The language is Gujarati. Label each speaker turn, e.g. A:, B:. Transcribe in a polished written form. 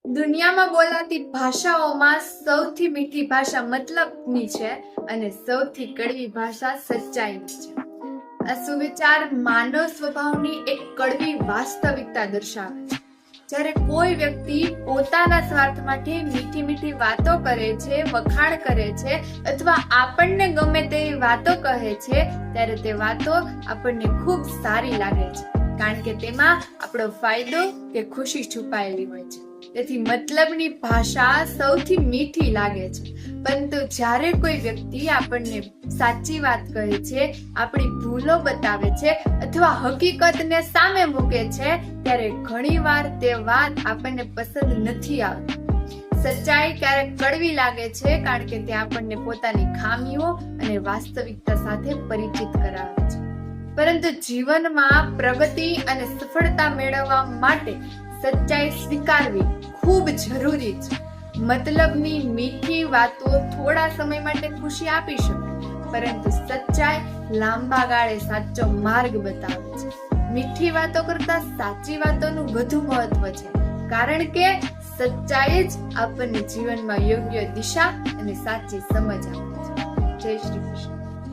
A: દુનિયામાં બોલાતી ભાષાઓમાં સૌથી મીઠી ભાષા મતલબની છે અને સૌથી કડવી ભાષા સચ્ચાઈની છે. આ સુવિચાર માનવ સ્વભાવની એક કડવી વાસ્તવિકતા દર્શાવે છે. જ્યારે કોઈ વ્યક્તિ પોતાના સ્વાર્થ માટે મીઠી મીઠી વાતો કરે છે, વખાણ કરે છે અથવા આપણને ગમે તેવી વાતો કહે છે, ત્યારે તે વાતો આપણને ખૂબ સારી લાગે છે, કારણ કે તેમાં આપણો ફાયદો કે ખુશી છુપાયેલી હોય છે. તેથી મતલબની ભાષા સૌથી મીઠી લાગે છે. પરંતુ જ્યારે કોઈ વ્યક્તિ આપણને સાચી વાત કહે છે, આપણી ભૂલો બતાવે છે અથવા હકીકતને સામે મૂકે છે, ત્યારે ઘણીવાર તે વાત આપણને પસંદ નથી આવતી. સચ્ચાઈ ક્યારેક કડવી લાગે છે કારણ કે તે આપણને પોતાની ખામીઓ અને વાસ્તવિકતા સાથે પરિચિત કરાવે છે. પરંતુ જીવનમાં પ્રગતિ અને સફળતા મેળવવા માટે સચ્ચાઈ સ્વીકારવી ખૂબ જરૂરી છે. મતલબની મીઠી વાતો થોડા સમય માટે ખુશી આપી શકે, પરંતુ સચ્ચાઈ લાંબા ગાળે સાચો માર્ગ બતાવે છે. મીઠી વાતો કરતા સાચી વાતોનું વધુ મહત્વ છે, કારણ કે સચ્ચાઈ જ આપણને જીવનમાં યોગ્ય દિશા અને સાચી સમજ આપે છે. જય શ્રી કૃષ્ણ.